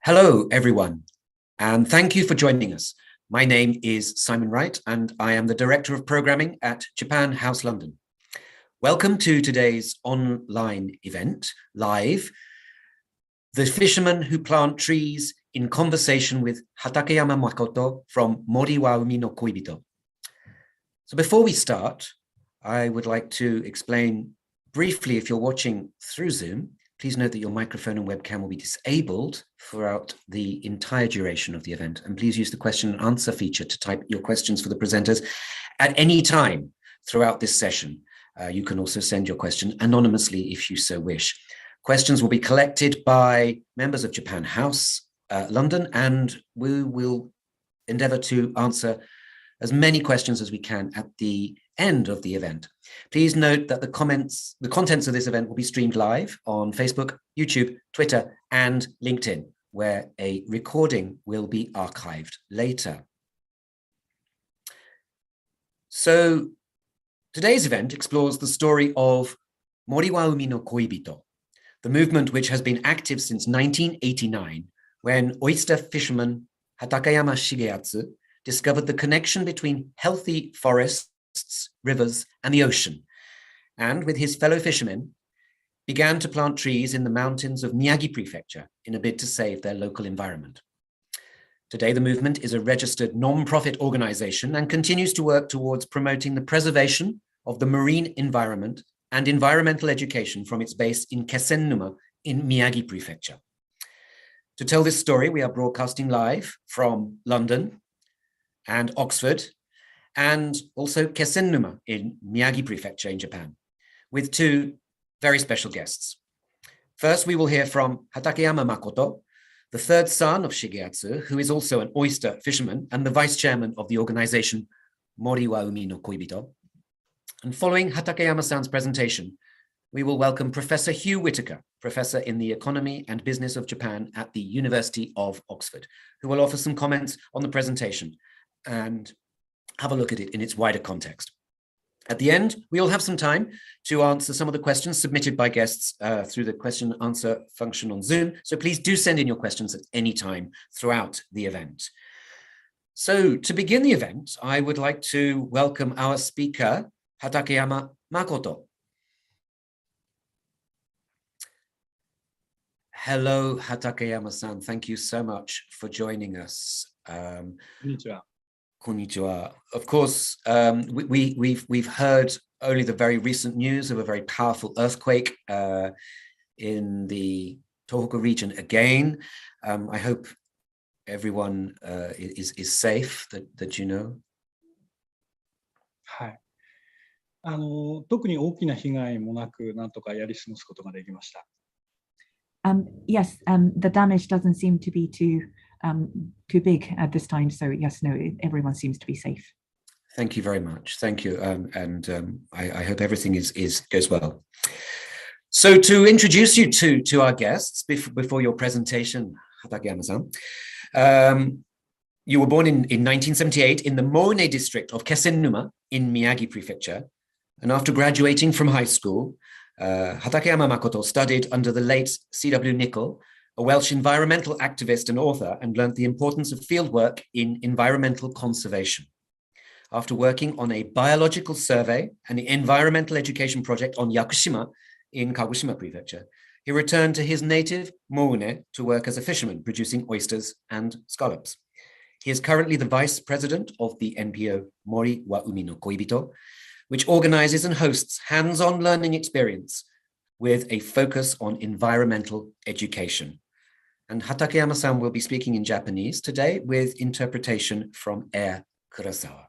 Hello, everyone, and thank you for joining us. My name is Simon Wright, and I am the Director of Programming at Japan House London. Welcome to today's online event, live, The Fisherman Who Plant Trees in Conversation with Hatakeyama Makoto from Mori-wa-Umi-no-Koibito. So before we start, I would like to explain briefly, if you're watching through Zoom, please note that your microphone and webcam will be disabled throughout the entire duration of the event. And please use the question and answer feature to type your questions for the presenters at any time throughout this session. You can also send your question anonymously if you so wish. Questions will be collected by members of Japan House London, and we will endeavor to answer as many questions as we can at the end of the event. Please note that the contents of this event will be streamed live on Facebook, YouTube, Twitter, and LinkedIn, where a recording will be archived later. So today's event explores the story of Mori-wa-Umi-no-Koibito, the movement which has been active since 1989, when oyster fisherman Hatakeyama Shigeatsu discovered the connection between healthy forests, rivers, and the ocean, and with his fellow fishermen, began to plant trees in the mountains of Miyagi Prefecture in a bid to save their local environment. Today, the movement is a registered non-profit organization and continues to work towards promoting the preservation of the marine environment and environmental education from its base in Kesennuma in Miyagi Prefecture. To tell this story, we are broadcasting live from London and Oxford, and also Kesennuma in Miyagi Prefecture in Japan, with two very special guests. First, we will hear from Hatakeyama Makoto, the third son of Shigeatsu, who is also an oyster fisherman and the vice chairman of the organization Mori-wa-Umi-no-Koibito. And following Hatakeyama-san's presentation, we will welcome Professor Hugh Whitaker, professor in the Economy and Business of Japan at the University of Oxford, who will offer some comments on the presentation and have a look at it in its wider context. At the end, we'll have some time to answer some of the questions submitted by guests through the question and answer function on Zoom. So please do send in your questions at any time throughout the event. So to begin the event, I would like to welcome our speaker, Hatakeyama Makoto. Hello, Hatakeyama-san. Thank you so much for joining us. Konnichiwa. Of course, we've heard only the very recent news of a very powerful earthquake in the Tohoku region again. I hope everyone is safe, that you know. はい。特に大きな被害もなく、なんとかやり過ごすことができました。Yes, the damage doesn't seem to be too big at this time. So yes, no, everyone seems to be safe. Thank you very much. Thank you. I hope everything goes well. So to introduce you to our guests before your presentation, Hatakeyama-san, you were born in 1978 in the Moune district of Kesennuma in Miyagi Prefecture. And after graduating from high school, Hatakeyama Makoto studied under the late C.W. Nicol, a Welsh environmental activist and author, and learned the importance of fieldwork in environmental conservation. After working on a biological survey and the environmental education project on Yakushima in Kagoshima Prefecture, he returned to his native Moune to work as a fisherman, producing oysters and scallops. He is currently the vice president of the NPO Mori-wa-Umi-no-Koibito, which organizes and hosts hands-on learning experience with a focus on environmental education. And Hatakeyama-san will be speaking in Japanese today with interpretation from Air Kurosawa.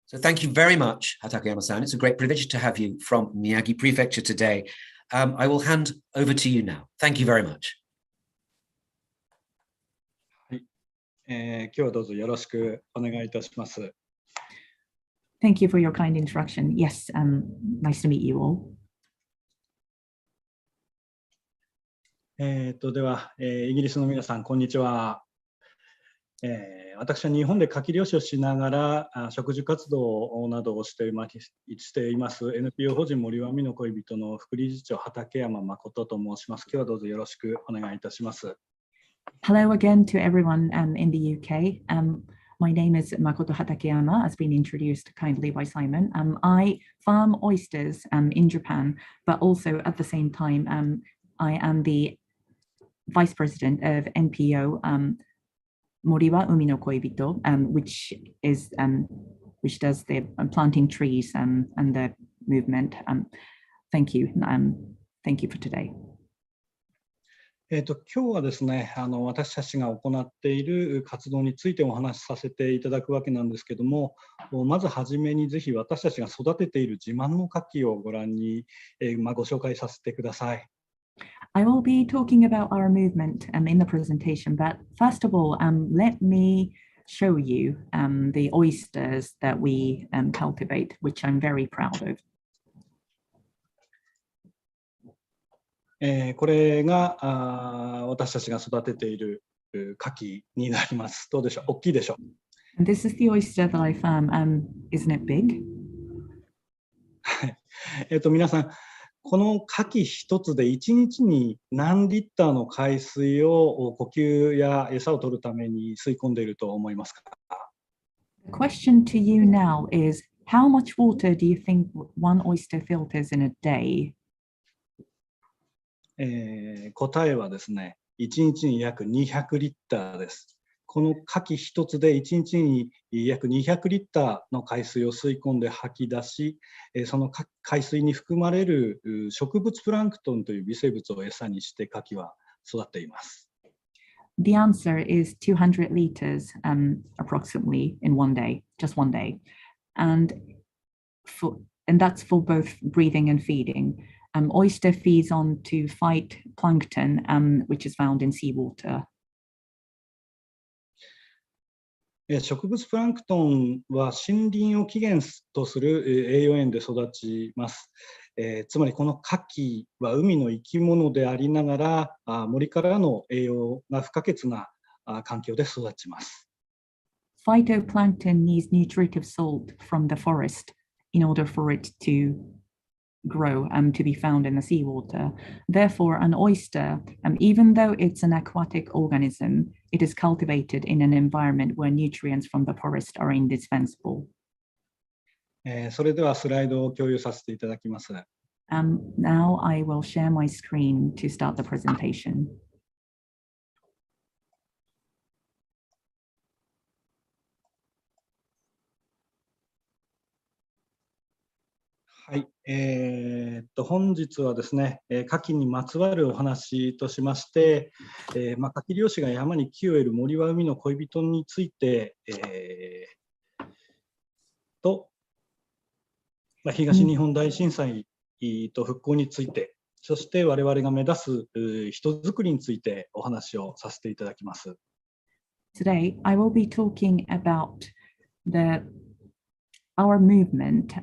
So thank you very much, Hatakeyama-san. It's a great privilege to have you from Miyagi Prefecture today. I will hand over to you now. Thank you very much. はい。今日はどうぞよろしくお願いいたします。Thank you for your kind introduction. Yes, nice to meet you all. では、イギリスの皆さん、こんにちは。私は日本で牡蠣漁師をしながら植樹活動などをしています NPO 法人森は海の恋人の副理事長畠山誠と申します。今日はどうぞよろしくお願いいたします。Hello again to everyone in the UK. My name is Makoto Hatakeyama, as been introduced kindly by Simon. I farm oysters in Japan, but also at the same time, I am the Vice President of NPO Mori-wa-Umi-no-Koibito, which does the planting trees and the movement. Thank you. Thank you for today. 今日はですね、私たちが行っている活動についてお話しさせていただくわけなんですけども、まずはじめにぜひ私たちが育てている自慢の牡蠣をご覧に、ご紹介させてください。I will be talking about our movement in the presentation, but first of all, let me show you the oysters that we cultivate, which I'm very proud of. これが私たちが育てている牡蠣になります。どうでしょう？大きいでしょう？ And this is the oyster that I farm. Isn't it big? 皆さん、この牡蠣一つで1日に何リッターの海水を呼吸や餌を取るために吸い込んでいると思いますか？ The question to you now is, how much water do you think one oyster filters in a day? 答えはですね、1日に約200リッターです。この牡蠣一つで1日に約200リッターの海水を吸い込んで吐き出し、その海水に含まれる植物プランクトンという微生物を餌にして牡蠣は育っています。The answer is 200 liters approximately in one day, just one day. And that's for both breathing and feeding. Oyster feeds on to phytoplankton, which is found in seawater. 植物プランクトンは森林を起源とする栄養源で育ちます。つまりこの牡蠣は海の生き物でありながら森からの栄養が不可欠な環境で育ちます。Phytoplankton needs nutritive salt from the forest in order for it to grow to be found in the seawater. Therefore, an oyster, even though it's an aquatic organism, it is cultivated in an environment where nutrients from the forest are indispensable. それではスライドを共有させていただきます。Now I will share my screen to start the presentation. はい、本日はですね、牡蠣にまつわるお話としまして、牡蠣漁師が山に木を得る森は海の恋人について、東日本大震災と復興について、そして我々が目指す人づくりについてお話をさせていただきます。Today, I will be talking about our movement,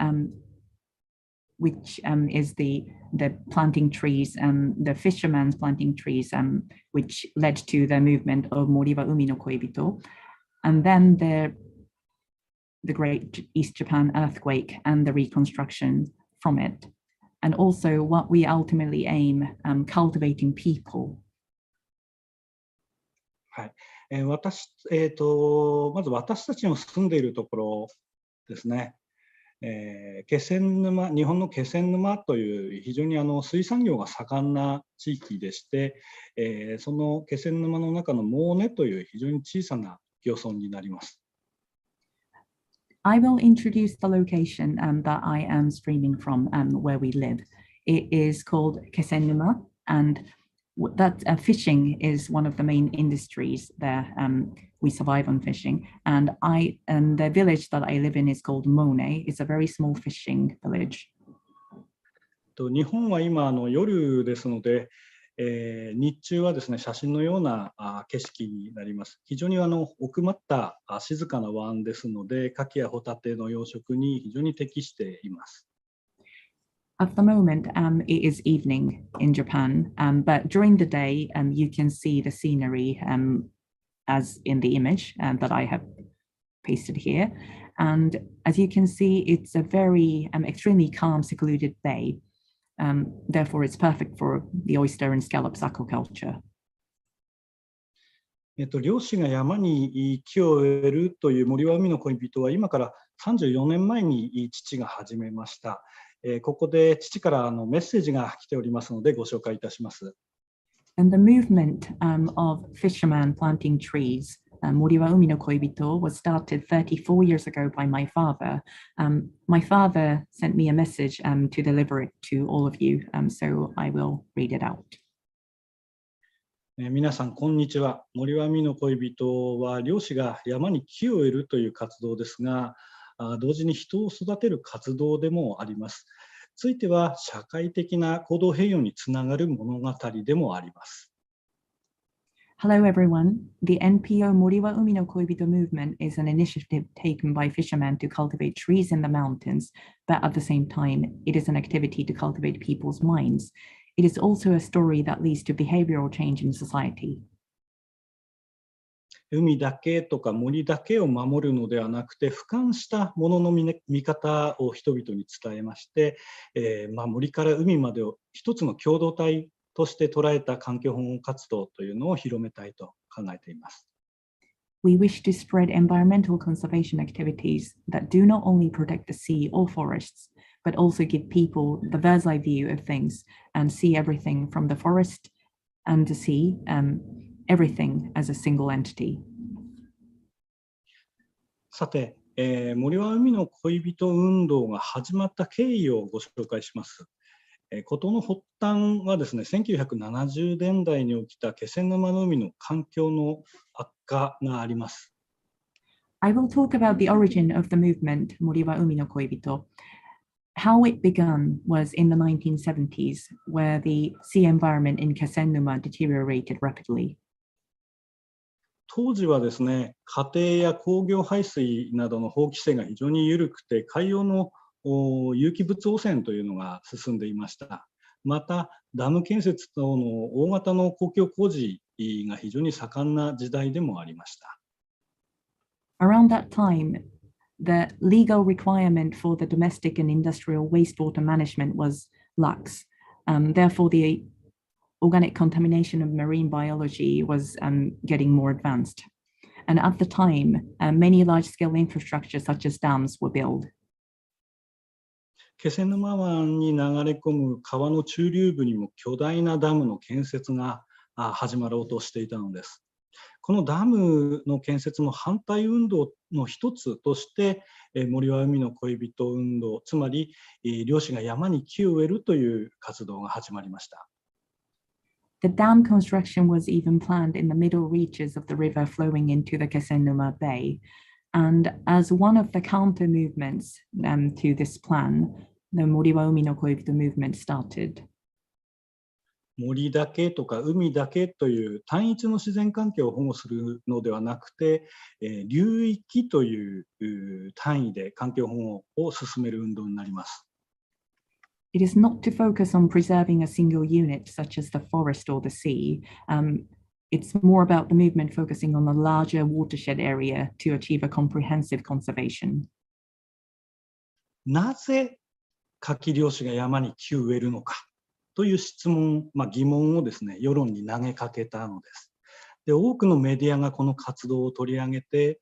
which is the planting trees, the fisherman's planting trees, which led to the movement of Mori-wa-Umi-no-Koibito, and then the Great East Japan earthquake and the reconstruction from it, and also what we ultimately aim, cultivating people. はい、まず私たちの住んでいるところですね。気仙沼、日本の気仙沼という非常に水産業が盛んな地域でして、その気仙沼の中のモーネという非常に小さな漁村になります。I will introduce the location that I am streaming from, where we live. It is called Kesennuma, and that fishing is one of the main industries there. We survive on fishing, and the village that I live in is called Moune. It's a very small fishing village. 日本は今夜ですので、日中はですね写真のような景色になります。非常に奥まった静かな湾ですので、牡蠣やホタテの養殖に非常に適しています。At the moment, it is evening in Japan, but during the day, you can see the scenery as in the image that I have pasted here. And as you can see, it's a very extremely calm, secluded bay. Therefore, it's perfect for the oyster and scallops aquaculture. 漁師が山に木を植えるという森は海の恋人は今から34年前に父が始めました。ここで父からメッセージが来ておりますのでご紹介いたします。And the movement of fishermen planting trees, Mori-wa-Umi-no-Koibito, was started 34 years ago by my father. My father sent me a message to deliver it to all of you, so I will read it out. 皆さんこんにちは。森は海の恋人は漁師が山に木を植えるという活動ですが、同時に人を育てる活動でもあります。ついては社会的な行動変容につながる物語でもあります。Hello everyone. The NPO Mori-wa-Umi-no-Koibito movement is an initiative taken by fishermen to cultivate trees in the mountains, but at the same time, it is an activity to cultivate people's minds. It is also a story that leads to behavioral change in society. 海だけとか森だけを守るのではなくて、俯瞰したものの見方を人々に伝えまして、森から海までを一つの共同体として捉えた環境保護活動というのを広めたいと考えています。We wish to spread environmental conservation activities that do not only protect the sea or forests, but also give people the bird's eye view of things and see everything from the forest and the sea, everything as a single entity. さて、森は海の恋人運動が始まった経緯をご紹介します。事の発端はですね、1970年代に起きた気仙沼の海の環境の悪化があります。I will talk about the origin of the movement Mori-wa-Umi-no-Koibito. How it began was in the 1970s, where the sea environment in Kesennuma deteriorated rapidly. 当時はですね、家庭や工業排水などの法規制が非常に緩くて、海洋の有機物汚染というのが進んでいました。また、ダム建設等の大型の公共工事が非常に盛んな時代でもありました。Around that time, the legal requirement for the domestic and industrial wastewater management was lax. Therefore, the organic contamination of marine biology was getting more advanced. And at the time, many large-scale infrastructures such as dams were built. 気仙沼湾に流れ込む川の中流部にも巨大なダムの建設が始まろうとしていたのです。このダムの建設の反対運動の一つとして、森は海の恋人運動、つまり漁師が山に木を植えるという活動が始まりました。The dam construction was even planned in the middle reaches of the river flowing into the Kesennuma Bay. And as one of the counter movements to this plan, the Mori-wa-Umi-no-Koibito movement started. 森だけとか海だけという単一の自然環境を保護するのではなくて、流域という単位で環境保護を進める運動になります。It is not to focus on preserving a single unit such as the forest or the sea. It's more about the movement focusing on a larger watershed area to achieve a comprehensive conservation. なぜ牡蠣漁師が山に木を植えるのかという質問、疑問をですね、世論に投げかけたのです。で、多くのメディアがこの活動を取り上げて、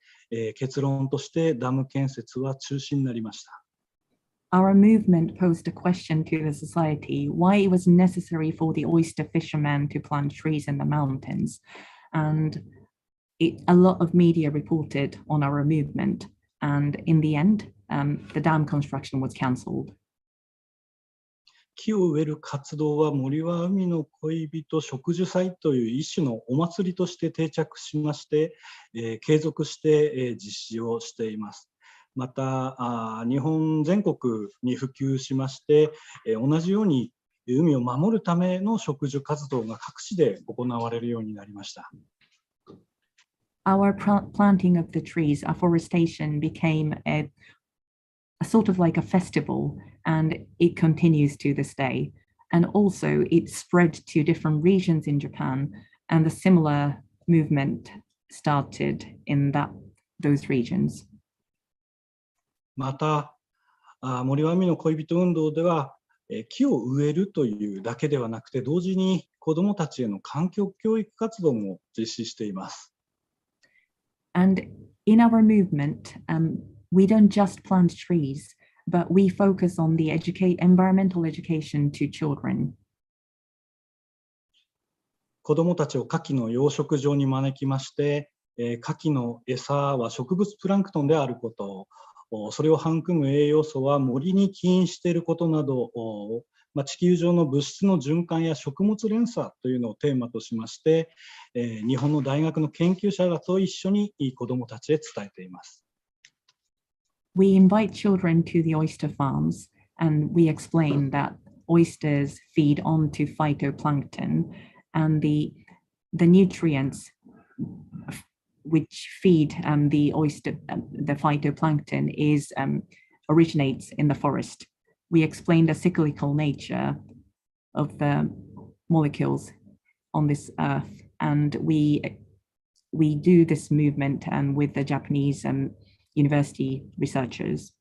結論としてダム建設は中止になりました。Our movement posed a question to the society why it was necessary for the oyster fishermen to plant trees in the mountains. And a lot of media reported on our movement. And in the end, the dam construction was cancelled. 木を植える活動は森は海の恋人植樹祭という一種のお祭りとして定着しまして、継続して、実施をしています。また日本全国に普及しまして、同じように海を守るための植樹活動が各地で行われるようになりました。Our planting of the trees, afforestation became a sort of like a festival, and it continues to this day. And also it spread to different regions in Japan, and a similar movement started in those regions. また森は海の恋人運動では木を植えるというだけではなくて、同時に子どもたちへの環境教育活動も実施しています。And in our movement, we don't just plant trees, but we focus on the environmental education to children. 子どもたちを牡蠣の養殖場に招きまして、牡蠣の餌は植物プランクトンであること、それを育む栄養素は森に起因していることなど、地球上の物質の循環や食物連鎖というのをテーマとしまして、日本の大学の研究者と一緒に子どもたちへ伝えています。We invite children to the oyster farms, and we explain that oysters feed onto phytoplankton, and the nutrients which feed the oyster, the phytoplankton, originates in the forest. We explain the cyclical nature of the molecules on this earth, and we do this movement with the Japanese university researchers.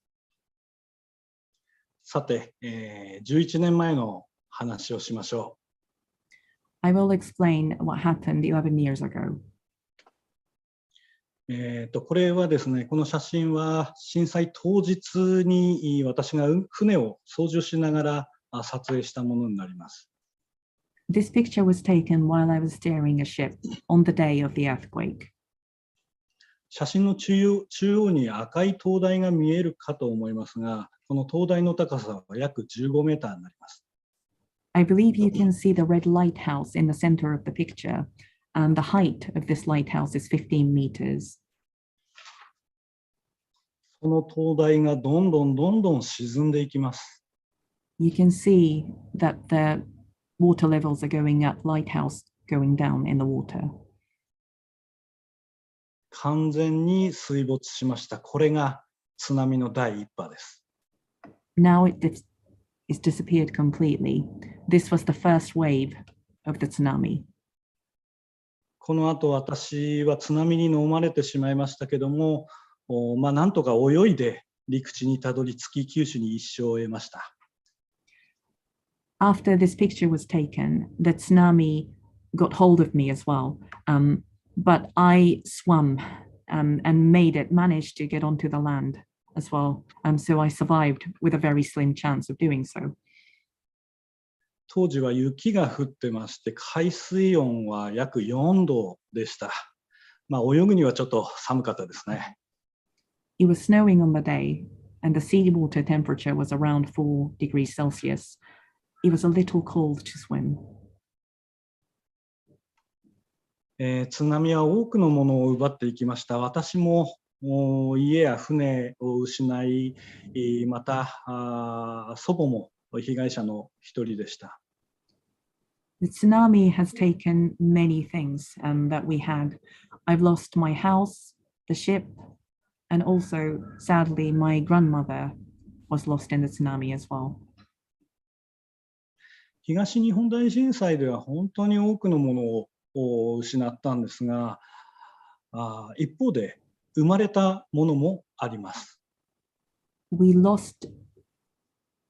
さて、11年前の話をしましょう。I will explain what happened 11 years ago. これはですね、この写真は震災当日に私が船を操縦しながら撮影したものになります。This picture was taken while I was steering a ship on the day of the earthquake. 写真の中央に赤い灯台が見えるかと思いますが、この灯台の高さは約15メーターになります。I believe you can see the red lighthouse in the center of the picture, and the height of this lighthouse is 15 meters. この灯台がどんどん沈んでいきます。You can see that the water levels are going up, lighthouse going down in the water. 完全に水没しました。これが津波の第一波です。Now it's disappeared completely. This was the first wave of the tsunami. この後私は津波に飲まれてしまいましたけども、なんとか泳いで陸地にたどり着き九州に一生を得ました。After this picture was taken, the tsunami got hold of me as well. But I swam and managed to get onto the land as well. So I survived with a very slim chance of doing so. 当時は雪が降ってまして、海水温は約4度でした。泳ぐにはちょっと寒かったですね。It was snowing on the day, and the seawater temperature was around 4 degrees Celsius. It was a little cold to swim. 津波は多くのものを奪っていきました。私も家や船を失い、また祖母も被害者の一人でした。The tsunami has taken many things that we had. I've lost my house, the ship, and also, sadly, my grandmother was lost in the tsunami as well. 東日本大震災では本当に多くのものを失ったんですが、一方で生まれたものもあります。We lost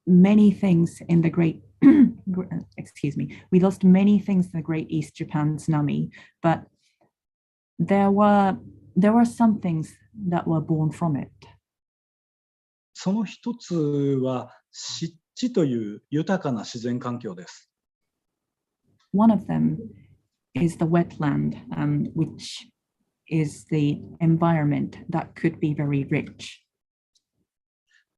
many things in the great we lost many things in the Great East Japan tsunami, but there were some things that were born from it. その一つは湿地という豊かな自然環境です。One of them is the wetland, which is the environment that could be very rich.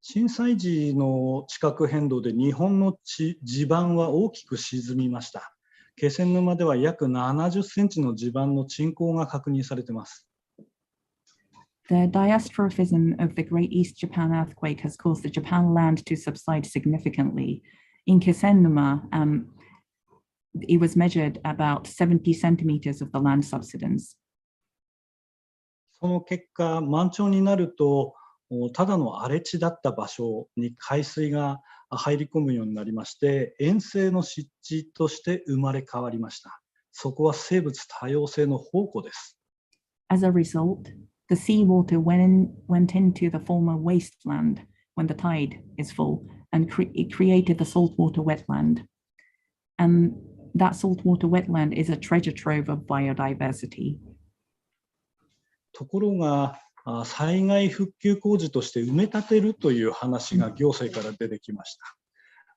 震災時の地殻変動で日本の地盤は大きく沈みました。気仙沼では約70センチの地盤の沈降が確認されています。The diastrophism of the Great East Japan earthquake has caused the Japan land to subside significantly. In Kesennuma, it was measured about 70 centimeters of the land subsidence. その結果、満潮になると、ただの荒れ地だった場所に海水が入り込むようになりまして、塩性の湿地として生まれ変わりました。そこは生物多様性の宝庫です。As a result, the seawater went into the former wasteland when the tide is full, and it created the saltwater wetland. And that saltwater wetland is a treasure trove of biodiversity. ところが、災害復旧工事として埋め立てるという話が行政から出てきました。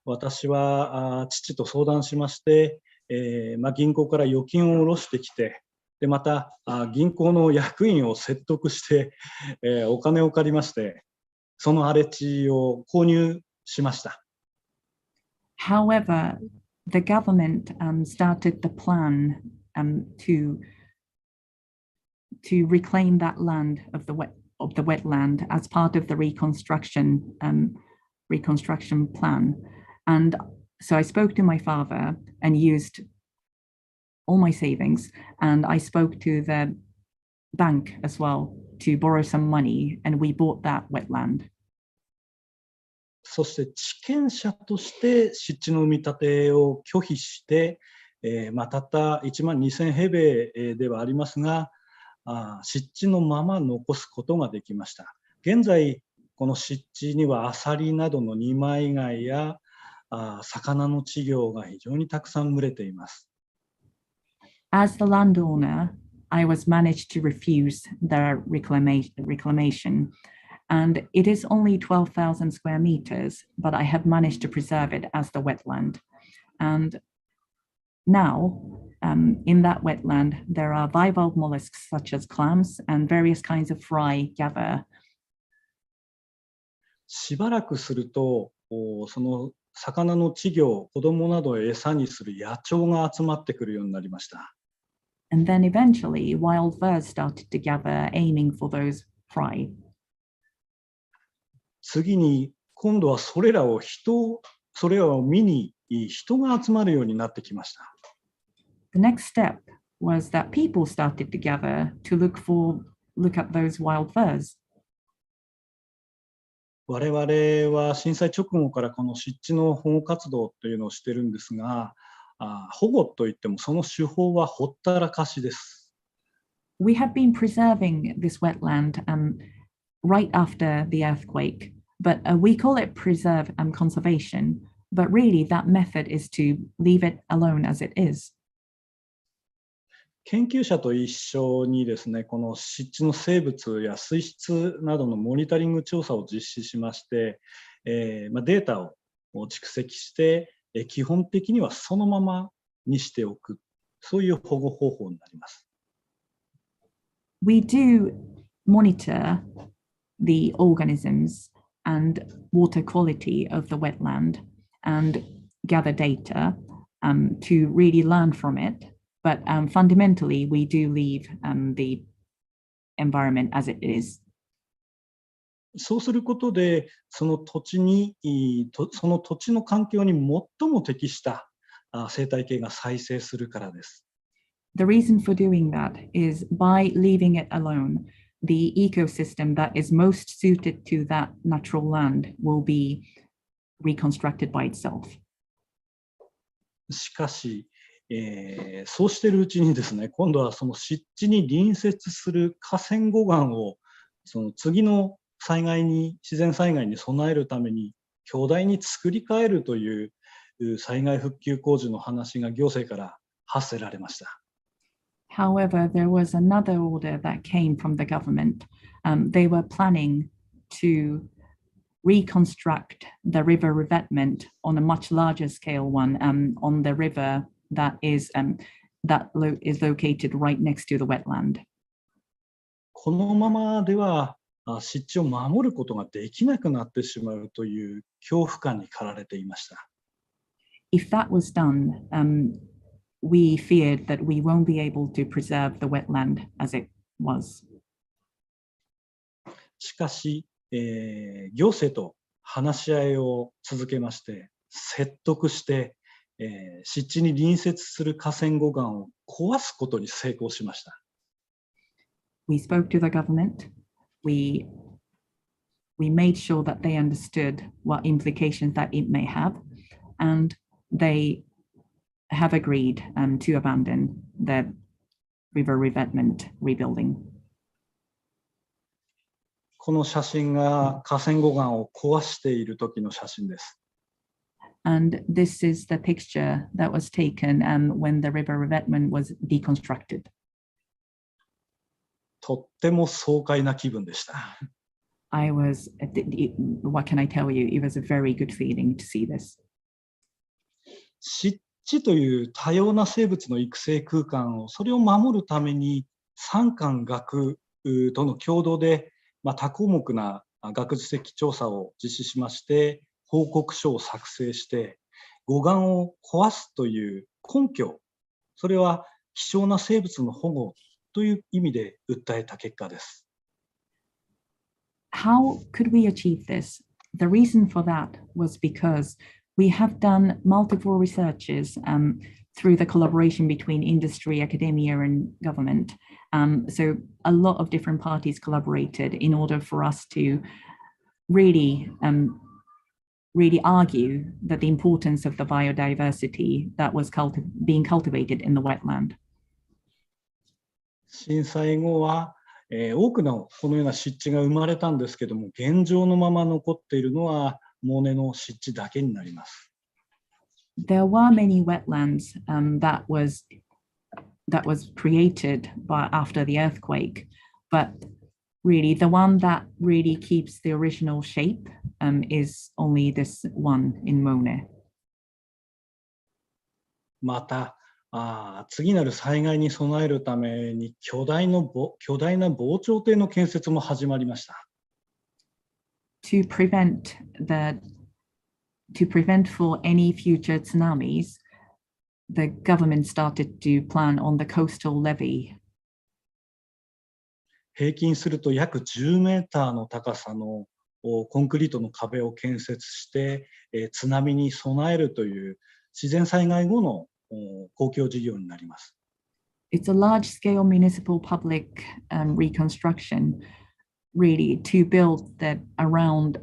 私は父と相談しまして、銀行から預金を下ろしてきて、でまた銀行の役員を説得して、お金を借りまして、その荒れ地を購入しました。However, the government started the plan to reclaim that land of the wetland as part of the reconstruction plan. And so I spoke to my father and used all my savings, and I spoke to the bank as well to borrow some money, and we bought that wetland. そして地権者として湿地の埋め立てを拒否して、たった1万2000平米ではありますが、湿地のまま残すことができました。現在この湿地にはアサリなどの二枚貝や魚の稚魚が非常にたくさん群れています。As the landowner, I was managed to refuse the reclamation, and it is only 12,000 square meters, but I have managed to preserve it as the wetland. And now, in that wetland, there are bivalve mollusks such as clams and various kinds of fry gather. しばらくすると、その魚の稚魚、子供などを餌にする野鳥が集まってくるようになりました。And then eventually, wild birds started to gather, aiming for those fry. 次に、今度はそれらを見に人が集まるようになってきました。The next step was that people started to gather to look at those wild birds. 我々は震災直後からこの湿地の保護活動というのをしているんですが、保護といってもその手法はほったらかしです。We have been preserving this wetland right after the earthquake, but we call it preserve conservation, but really that method is to leave it alone as it is. 研究者と一緒にですね、この湿地の生物や水質などのモニタリング調査を実施しまして、データを蓄積して、基本的にはそのままにしておく、そういう保護方法になります。We do monitor the organisms and water quality of the wetland and gather data to really learn from it. But fundamentally, we do leave the environment as it is. そうすることで、その土地の環境に最も適した生態系が再生するからです。The reason for doing that is by leaving it alone, the ecosystem that is most suited to that natural land will be reconstructed by itself. しかし、そうしているうちにですね、今度はその湿地に隣接する河川護岸をその次の自然災害に備えるために巨大に作り変えるという災害復旧工事の話が行政から発せられました。However, there was another order that came from the government. They were planning to reconstruct the river revetment on a much larger scale one on the river that is located right next to the wetland. このままでは湿地を守ることができなくなってしまうという恐怖感に駆られていました。If that was done, we feared that we won't be able to preserve the wetland as it was. しかし、行政と話し合いを続けまして、説得して、湿地に隣接する河川護岸を壊すことに成功しました。We spoke to the government. We made sure that they understood what implications that it may have, and they have agreed to abandon the river revetment rebuilding. この写真が河川護岸を壊している時の写真です。And this is the picture that was taken when the river revetment was deconstructed. とっても爽快な気分でした。What can I tell you? It was a very good feeling to see this. 湿地という多様な生物の育成空間を、それを守るために産官学との共同で、多項目な学術的調査を実施しまして、報告書を作成して、護岸を壊すという根拠、それは希少な生物の保護という意味で訴えた結果です。How could we achieve this? The reason for that was because we have done multiple researches through the collaboration between industry, academia, and government. So a lot of different parties collaborated in order for us to really argue that the importance of the biodiversity that was being cultivated in the wetland. 震災後は、多くのこのような湿地が生まれたんですけども、現状のまま残っているのはモネの湿地だけになります。There were many wetlands that was created after the earthquake, but really the one that really keeps the original shape is only this one in Moune. また、次なる災害に備えるために巨大な防潮堤の建設も始まりました。To prevent for any future tsunamis, the government started to plan on the coastal levee. 平均すると約10メーターの高さのコンクリートの壁を建設して、津波に備えるという自然災害後の公共事業になります。It's a large-scale municipal public reconstruction, really, to build that around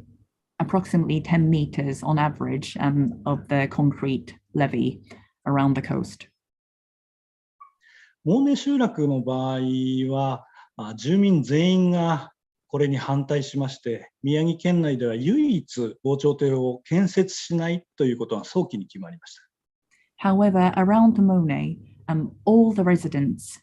approximately 10 meters on average of the concrete levee around the coast. モーネ集落の場合は、住民全員がこれに反対しまして、宮城県内では唯一防潮堤を建設しないということが早期に決まりました。However, around Moune, all the residents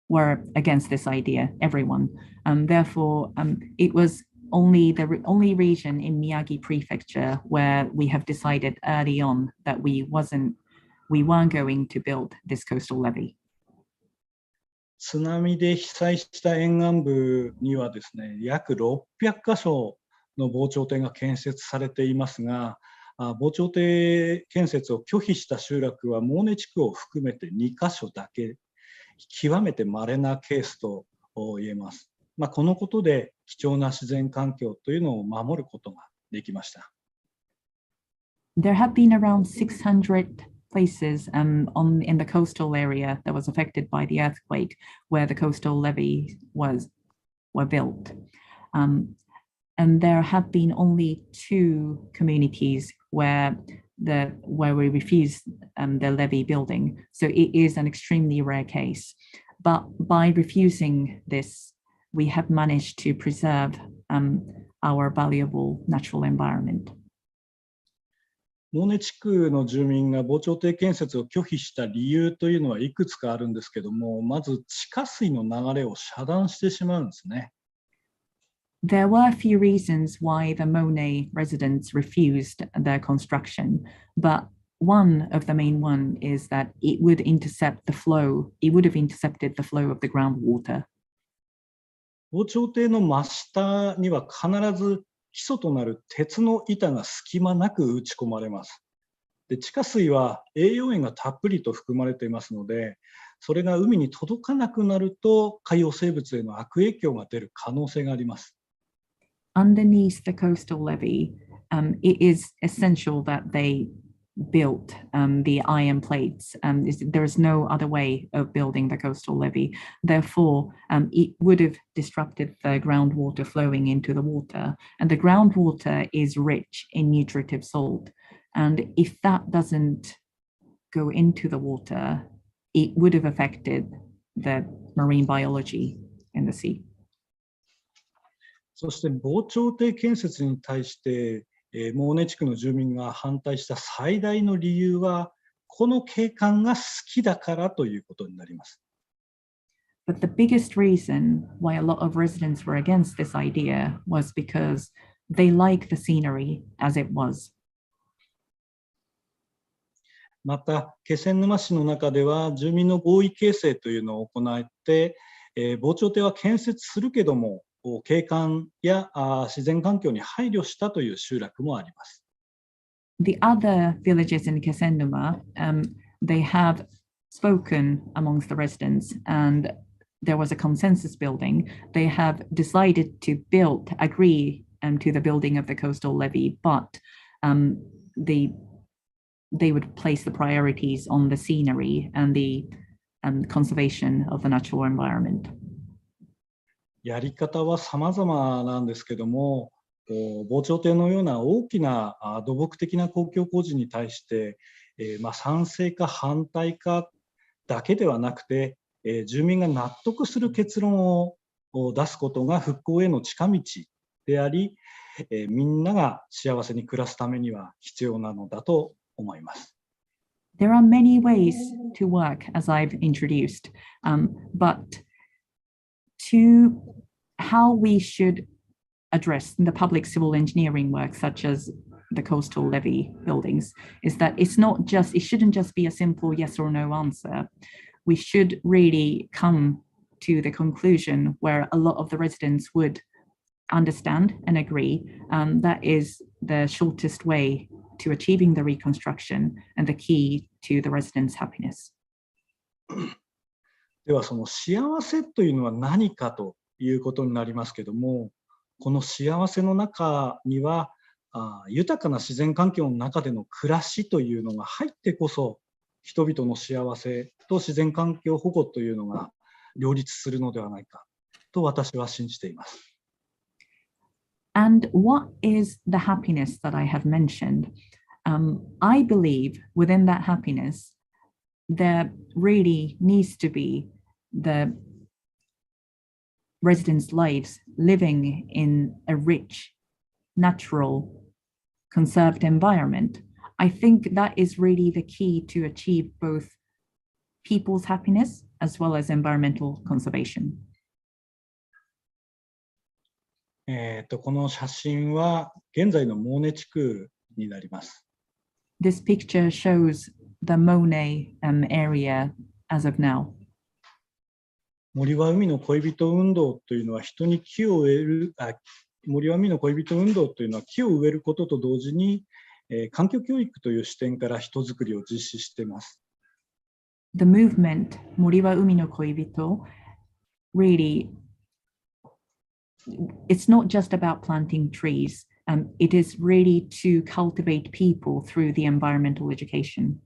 were against this idea, everyone. Therefore, it was only the only region in Miyagi Prefecture where we have decided early on that we weren't going to build this coastal levee. 津波で被災した沿岸部にはですね、約600カ所の防潮堤が建設されていますが、防潮堤建設を拒否した集落はモーネ地区を含めて2カ所だけ、極めて稀なケースと言えます。このことで貴重な自然環境というのを守ることができました。There have been around 600 places in the coastal area that was affected by the earthquake where the coastal levee were built. And there have been only 2 communities where we refused the levee building. So it is an extremely rare case. But by refusing this, we have managed to preserve our valuable natural environment. モーネ地区の住民が防潮堤建設を拒否した理由というのはいくつかあるんですけども、まず地下水の流れを遮断してしまうんですね。There were a few reasons why the Moune residents refused their construction, but one of the main one is that it would have intercepted the flow of the groundwater. 防潮堤の真下には必ず基礎となる鉄の板が隙間なく打ち込まれます。で、地下水は栄養塩がたっぷりと含まれていますので、それが海に届かなくなると海洋生物への悪影響が出る可能性があります。Underneath the coastal levee, it is essential that they built the iron plates. There is no other way of building the coastal levee. Therefore, it would have disrupted the groundwater flowing into the water. And the groundwater is rich in nutritive salt. And if that doesn't go into the water, it would have affected the marine biology in the sea. そして防潮堤建設に対してモーネ地区の住民が反対した最大の理由はこの景観が好きだからということになります。But the biggest reason why a lot of residents were against this idea was because they like the scenery as it was. また、気仙沼市の中では住民の合意形成というのを行って、防潮堤は建設するけども、景観や自然環境に配慮したという集落もあります。The other villages in Kesennuma, they have spoken amongst the residents, and there was a consensus building. They have decided to agree to the building of the coastal levee, but they would place the priorities on the scenery and the conservation of the natural environment. やり方は様々なんですけども、防潮堤のような大きな土木的な公共工事に対して、賛成か反対かだけではなくて、住民が納得する結論を出すことが復興への近道であり、みんなが幸せに暮らすためには必要なのだと思います。There are many ways to work, as I've introduced, but to how we should address the public civil engineering work, such as the coastal levee buildings, is that it shouldn't just be a simple yes or no answer. We should really come to the conclusion where a lot of the residents would understand and agree. That is the shortest way to achieving the reconstruction and the key to the residents' happiness. ではその幸せというのは何かということになりますけども、この幸せの中には豊かな自然環境の中での暮らしというのが入ってこそ、人々の幸せと自然環境保護というのが両立するのではないかと私は信じています。And what is the happiness that I have mentioned? I believe within that happiness, there really needs to be the residents' lives living in a rich, natural, conserved environment. I think that is really the key to achieve both people's happiness as well as environmental conservation. この写真は現在のモーネ地区になります。This picture shows the Moune area as of now. 森は海の恋人運動というのは人に木を植える、森は海の恋人運動というのは木を植えることと同時に、環境教育という視点から人づくりを実施しています。The movement Mori-wa-Umi-no-Koibito really, it's not just about planting trees. It is really to cultivate people through the environmental education.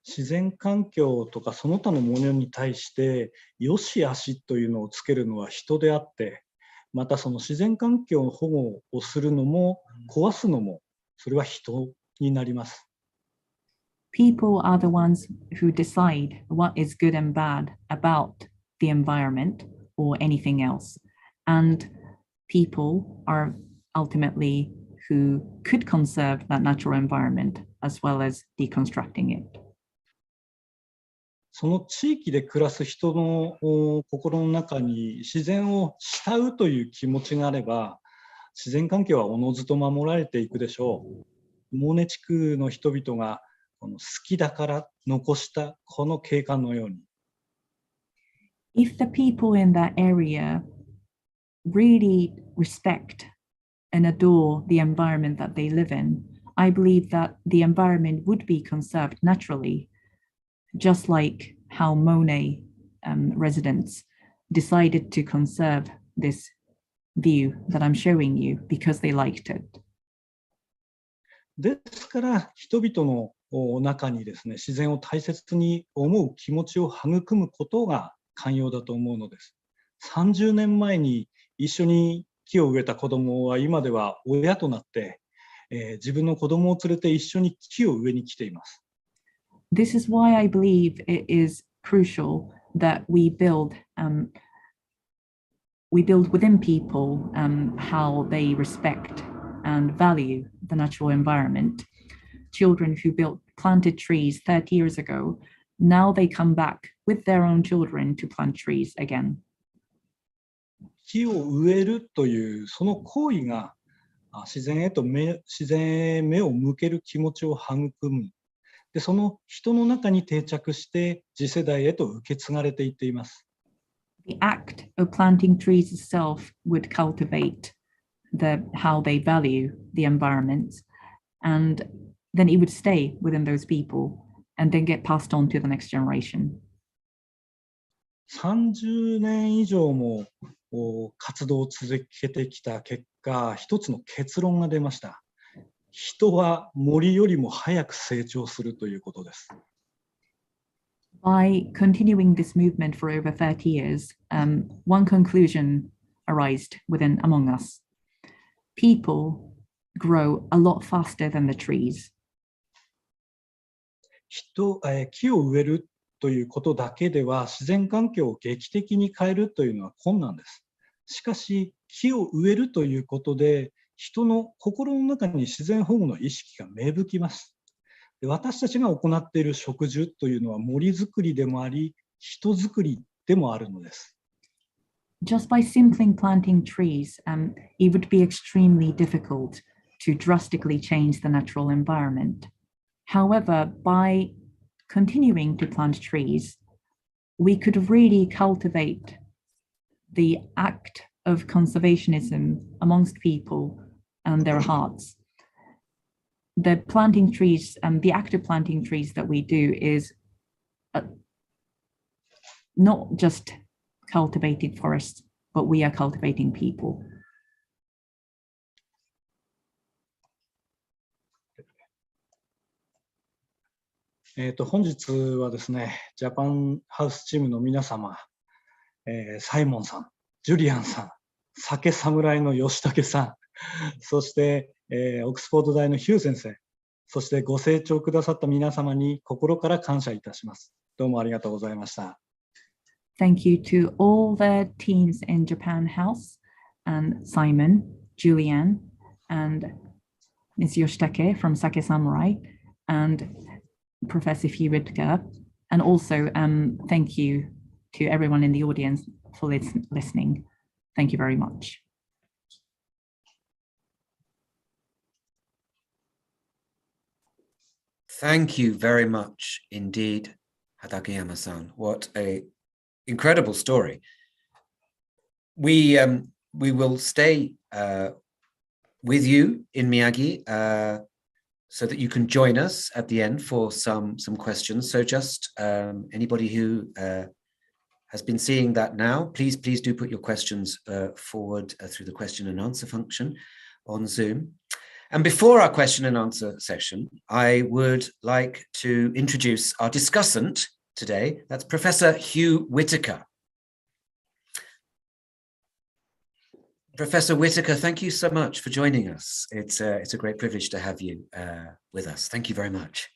自然環境とかその他のものに対して良し悪しというのをつけるのは人であって、またその自然環境の保護をするのも壊すのもそれは人になります。People are the ones who decide what is good and bad about the environment or anything else. And people are ultimately who could conserve that natural environment as well as deconstructing it. その地域で暮らす人の心の中に自然を慕うという気持ちがあれば、自然環境はおのずと守られていくでしょう。モーネ地区の人々がこの好きだから残したこの景観のように。If the people in that area really respect and adore the environment that they live in, I believe that the environment would be conserved naturally, just like how Moune residents decided to conserve this view that I'm showing you because they liked it. ですから人々の中にですね、自然を大切に思う気持ちを育むことが寛容だと思うのです。30年前に一緒に木を植えた子供は今では親となって、自分の子供を連れて一緒に木を植えに来ています。This is why I believe it is crucial that we build within people how they respect and value the natural environment. Children who planted trees 30 years ago, now they come back with their own children to plant trees again. 木を植えるというその行為が自然へ目を向ける気持ちを育む。で、その人の中に定着して次世代へと受け継がれていっています。The act of planting trees itself would cultivate how they value the environment, and then it would stay within those people and then get passed on to the next generation. 30年以上も活動を続けてきた結果、一つの結論が出ました。人は森よりも早く成長するということです。By continuing this movement for over 30 years, one conclusion arose among us. People grow a lot faster than the trees. 木を植えるということだけでは自然環境を劇的に変えるというのは困難です。しかし木を植えるということで人の心の中に自然保護の意識が芽吹きます。で、私たちが行っている植樹というのは森づくりでもあり人づくりでもあるのです。Just by simply planting trees, it would be extremely difficult to drastically change the natural environment. However, by continuing to plant trees, we could really cultivate the act of conservationism amongst people and their hearts. The planting trees, the act of planting trees that we do is not just cultivating forests, but we are cultivating people. 本日はですね、ジャパンハウスチームの皆様、サイモンさん、ジュリアンさん、酒侍の吉武さん、そして、オックスフォード大のヒュー先生、そしてご清聴くださった皆様に心から感謝いたします。どうもありがとうございました。Thank you to all the teams in Japan House, and Simon, Julianne, and Ms. Yoshitake from Sake Samurai, and Professor Hugh Whittaker, and also thank you to everyone in the audience for listening. Thank you very much. Thank you very much indeed, Hatakeyama-san. What an incredible story. We will stay with you in Miyagi so that you can join us at the end for some questions. So just anybody who has been seeing that now, please do put your questions forward through the question and answer function on Zoom. And before our question and answer session, I would like to introduce our discussant today. That's Professor Hugh Whittaker. Professor Whittaker, thank you so much for joining us. It's a great privilege to have you with us. Thank you very much.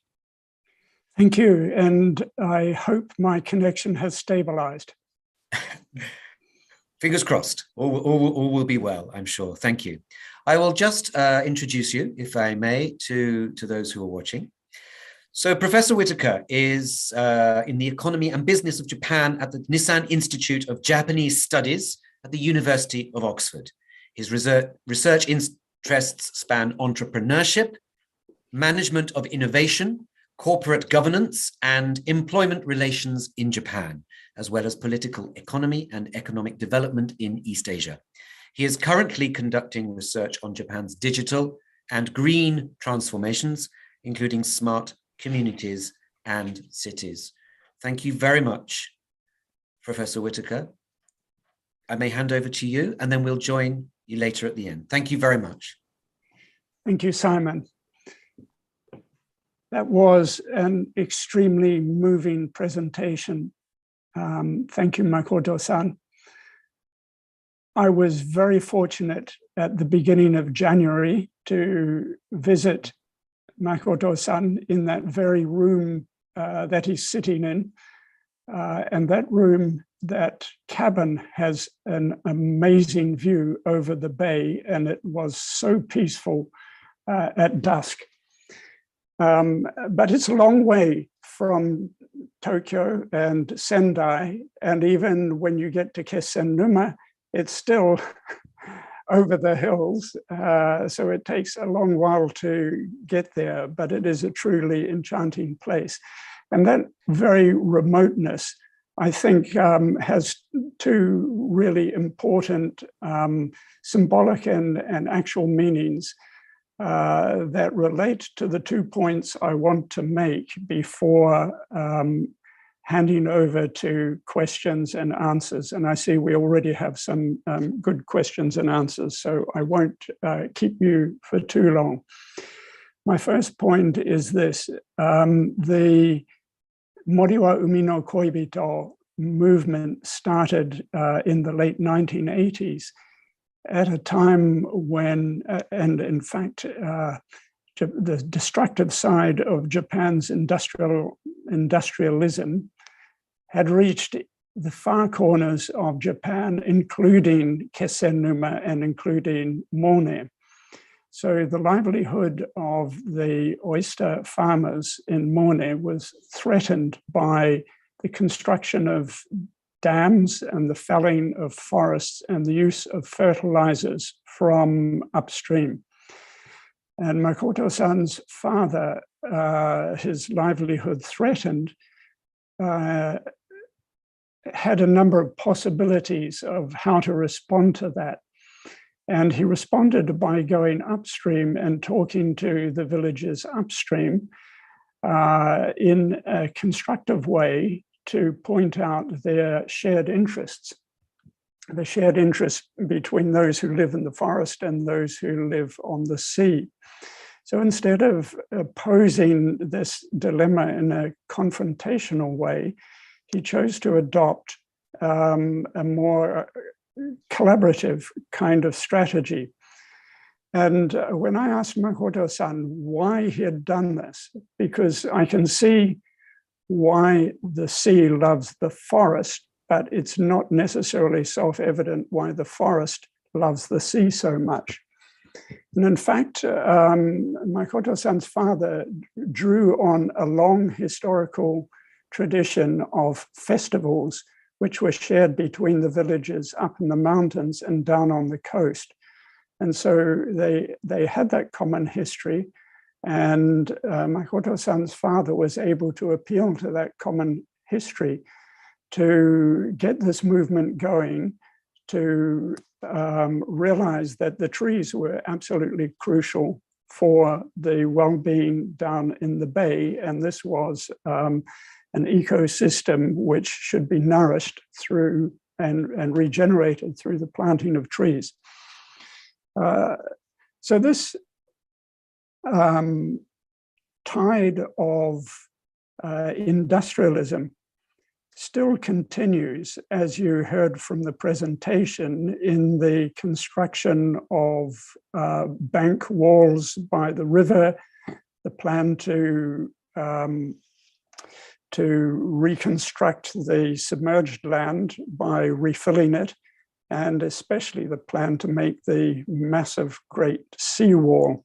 Thank you, and I hope my connection has stabilized. Fingers crossed. All will be well, I'm sure. Thank you. I will just introduce you, if I may, to those who are watching. So Professor Whittaker is in the economy and business of Japan at the Nissan Institute of Japanese Studies at the University of Oxford. His research interests span entrepreneurship, management of innovation, corporate governance, and employment relations in Japan, as well as political economy and economic development in East Asia. He is currently conducting research on Japan's digital and green transformations, including smart communities and cities. Thank you very much, Professor Whittaker. I may hand over to you, and then we'll join you later at the end. Thank you very much. Thank you, Simon. That was an extremely moving presentation. Thank you, Makoto-san. I was very fortunate at the beginning of January to visit Makoto-san in that very room that he's sitting in. And that room, that cabin, has an amazing view over the bay, and it was so peaceful at dusk. But it's a long way from Tokyo and Sendai, and even when you get to Kesennuma, it's still over the hills. So it takes a long while to get there, but it is a truly enchanting place. And that very remoteness, I think, has two really important symbolic and actual meanings that relate to the 2 points I want to make before handing over to questions and answers. And I see we already have some good questions and answers, so I won't keep you for too long. My first point is this: the Mori-wa-Umi-no-Koibito movement started in the late 1980s at a time when, and in fact, the destructive side of Japan's industrialism had reached the far corners of Japan, including Kesennuma and including Moune. So the livelihood of the oyster farmers in Moune was threatened by the construction of dams and the felling of forests and the use of fertilizers from upstream. And Makoto-san's father, his livelihood threatened, had a number of possibilities of how to respond to that. And he responded by going upstream and talking to the villagers upstream in a constructive way to point out their shared interests, the shared interest between those who live in the forest and those who live on the sea. So instead of posing this dilemma in a confrontational way, he chose to adopt a more collaborative kind of strategy. And when I asked Makoto-san why he had done this, because I can see why the sea loves the forest, but it's not necessarily self-evident why the forest loves the sea so much. And in fact, Makoto-san's father drew on a long historical tradition of festivals which were shared between the villages up in the mountains and down on the coast. And so they had that common history, and Makoto-san's father was able to appeal to that common history to get this movement going, to realize that the trees were absolutely crucial for the well-being down in the bay, and this was an ecosystem which should be nourished through and regenerated through the planting of trees. So this tide of industrialism still continues, as you heard from the presentation, in the construction of bank walls by the river, the plan to reconstruct the submerged land by refilling it, and especially the plan to make the massive Great Seawall.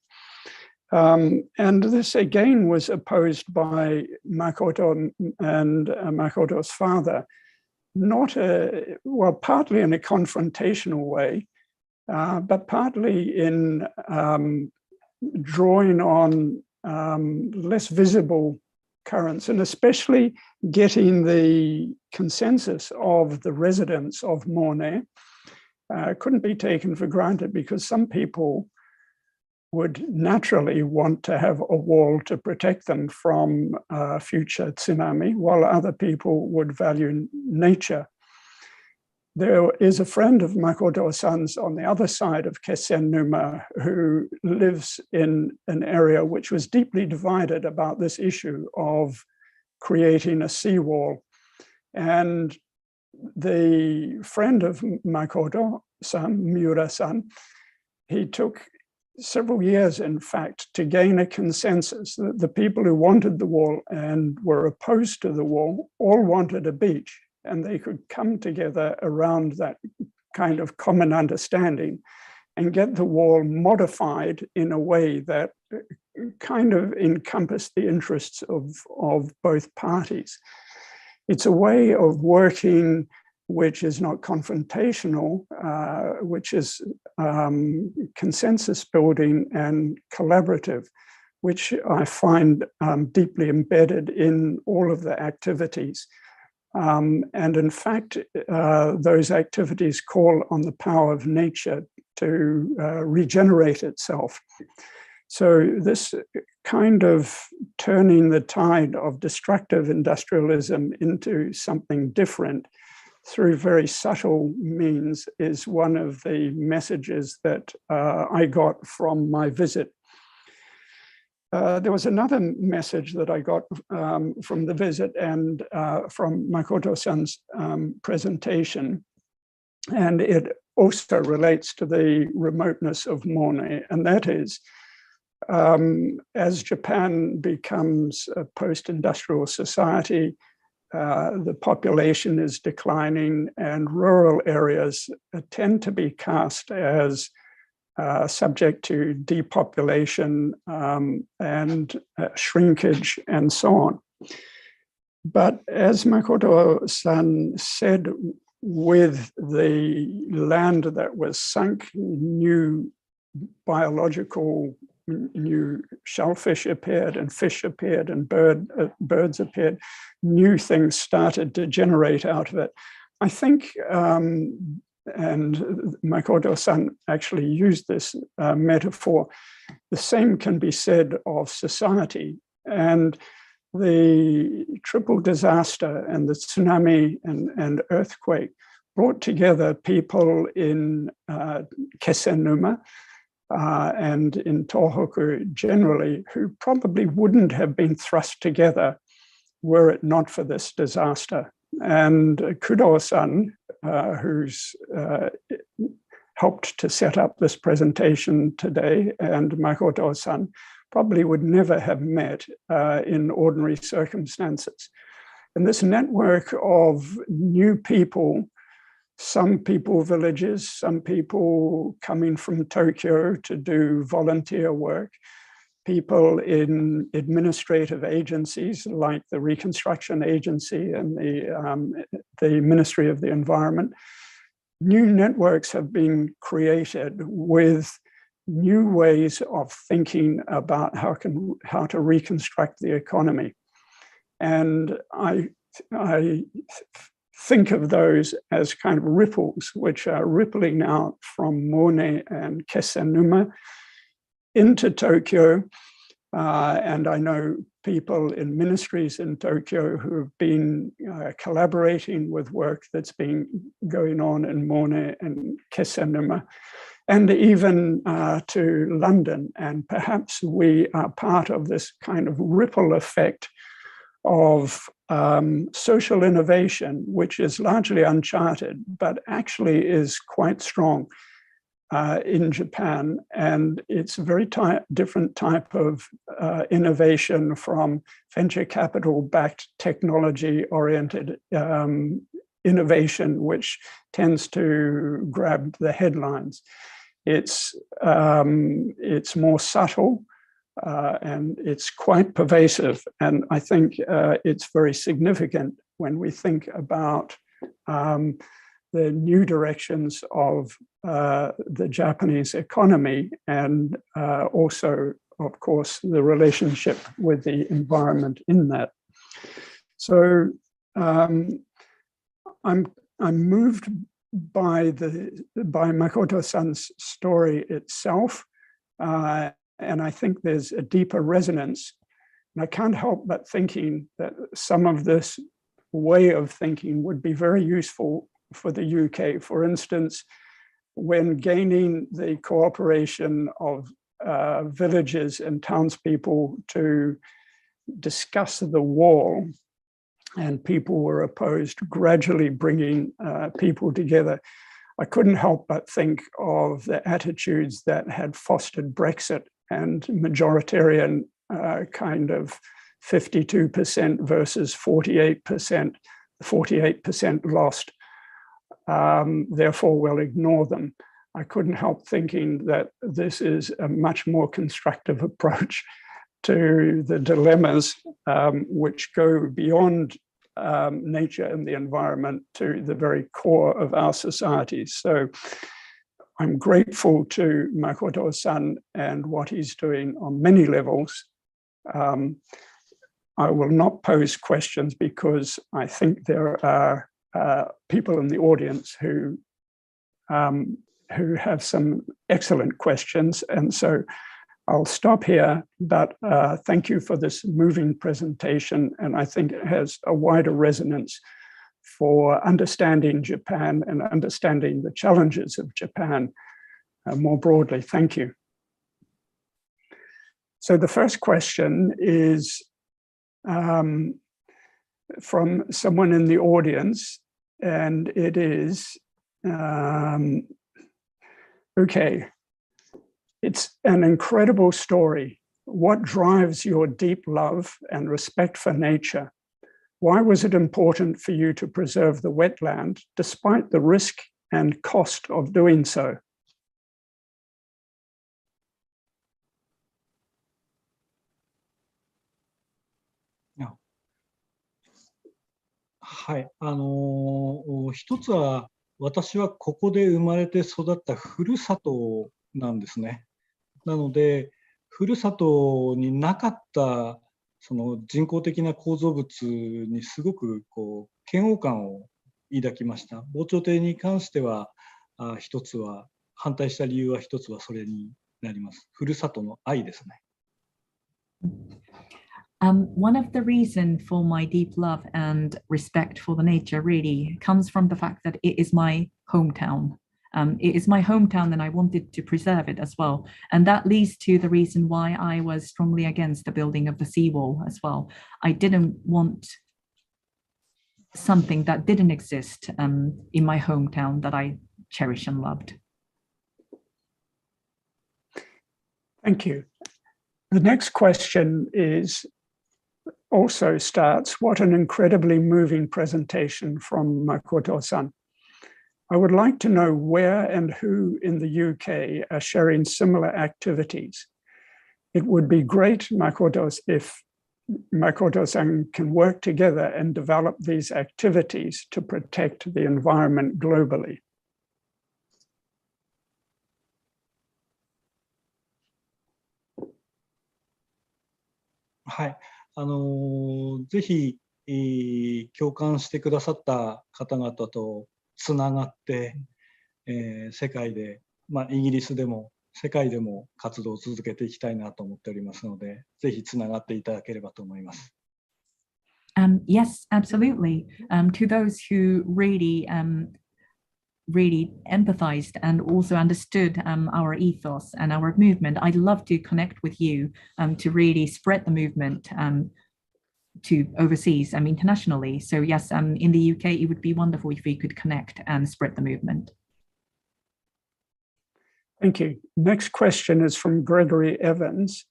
And this again was opposed by Makoto and Makoto's father, partly in a confrontational way, but partly in drawing on less visible currents, and especially getting the consensus of the residents of Moune couldn't be taken for granted, because some people would naturally want to have a wall to protect them from future tsunami, while other people would value nature. There is a friend of Makoto-san's on the other side of Kesennuma who lives in an area which was deeply divided about this issue of creating a seawall. And the friend of Makoto-san, Miura-san, he took several years, in fact, to gain a consensus that the people who wanted the wall and were opposed to the wall all wanted a beach, and they could come together around that kind of common understanding and get the wall modified in a way that kind of encompass the interests of both parties. It's a way of working which is not confrontational, which is consensus building and collaborative, which I find deeply embedded in all of the activities. And in fact, those activities call on the power of nature to regenerate itself. So this kind of turning the tide of destructive industrialism into something different through very subtle means is one of the messages that I got from my visit. There was another message that I got from the visit and from Makoto-san's presentation, and it also relates to the remoteness of Moune, and that is, as Japan becomes a post-industrial society, the population is declining and rural areas tend to be cast as subject to depopulation and shrinkage and so on. But as Makoto-san said, with the land that was sunk, new biological, new shellfish appeared and fish appeared and birds appeared, new things started to generate out of it. I think and Makoto-san actually used this metaphor, the same can be said of society. And the triple disaster and the tsunami and earthquake brought together people in Kesennuma and in Tohoku generally, who probably wouldn't have been thrust together were it not for this disaster. And Kudo-san, who's helped to set up this presentation today, and Makoto-san probably would never have met in ordinary circumstances. And this network of new people, some people villages, some people coming from Tokyo to do volunteer work, people in administrative agencies like the Reconstruction Agency and the Ministry of the Environment. New networks have been created with new ways of thinking about how to reconstruct the economy. And I think of those as kind of ripples, which are rippling out from Moune and Kesennuma into Tokyo. And I know people in ministries in Tokyo who have been collaborating with work that's been going on in Moune and Kesennuma, and even to London. And perhaps we are part of this kind of ripple effect of social innovation, which is largely uncharted, but actually is quite strong in Japan. And it's a very different type of innovation from venture capital-backed technology-oriented innovation, which tends to grab the headlines. It's more subtle, and it's quite pervasive. And I think it's very significant when we think about the new directions of the Japanese economy and also, of course, the relationship with the environment in that. So I'm moved by Makoto-san's story itself. And I think there's a deeper resonance. And I can't help but thinking that some of this way of thinking would be very useful for the UK. For instance, when gaining the cooperation of villages and townspeople to discuss the wall, and people were opposed, gradually bringing people together, I couldn't help but think of the attitudes that had fostered Brexit and majoritarian kind of 52% versus 48%. 48% lost. Therefore, we'll ignore them. I couldn't help thinking that this is a much more constructive approach to the dilemmas which go beyond nature and the environment to the very core of our societies. So I'm grateful to Makoto-san and what he's doing on many levels. I will not pose questions because I think there are people in the audience who have some excellent questions. And so I'll stop here, but thank you for this moving presentation. And I think it has a wider resonance for understanding Japan and understanding the challenges of Japan more broadly. Thank you. So the first question is from someone in the audience, and it is, okay, it's an incredible story. What drives your deep love and respect for nature? Why was it important for you to preserve the wetland despite the risk and cost of doing so?はい、一つは私はここで生まれて育ったふるさとなんですね。なのでふるさとになかったその人工的な構造物にすごく嫌悪感を抱きました。防潮堤に関しては一つは反対した理由は一つはそれになります。ふるさとの愛ですね。One of the reasons for my deep love and respect for the nature really comes from the fact that it is my hometown. It is my hometown and I wanted to preserve it as well. And that leads to the reason why I was strongly against the building of the seawall as well. I didn't want something that didn't exist in my hometown that I cherish and loved. Thank you. The next question is also starts, what an incredibly moving presentation from Makoto-san. I would like to know where and who in the UK are sharing similar activities. It would be great, if Makoto-san can work together and develop these activities to protect the environment globally. はい、ぜひ、共感してくださった方々とつながって、世界で、イギリスでも世界でも活動を続けていきたいなと思っておりますので、ぜひつながっていただければと思います。Yes, absolutely. To those who really empathized and also understood our ethos and our movement, I'd love to connect with you to really spread the movement to overseas, internationally. So yes, in the UK, it would be wonderful if we could connect and spread the movement. Thank you. Next question is from Gregory Evans.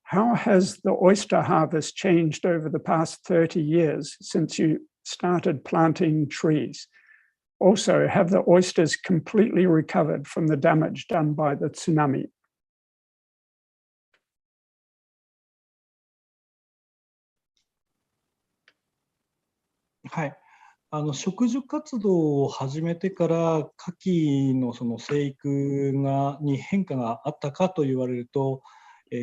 How has the oyster harvest changed over the past 30 years since you started planting trees? Also, have the oysters completely recovered from the damage done by the tsunami? はい、植樹活動を始めてから牡蠣のその生育に変化があったかと言われると、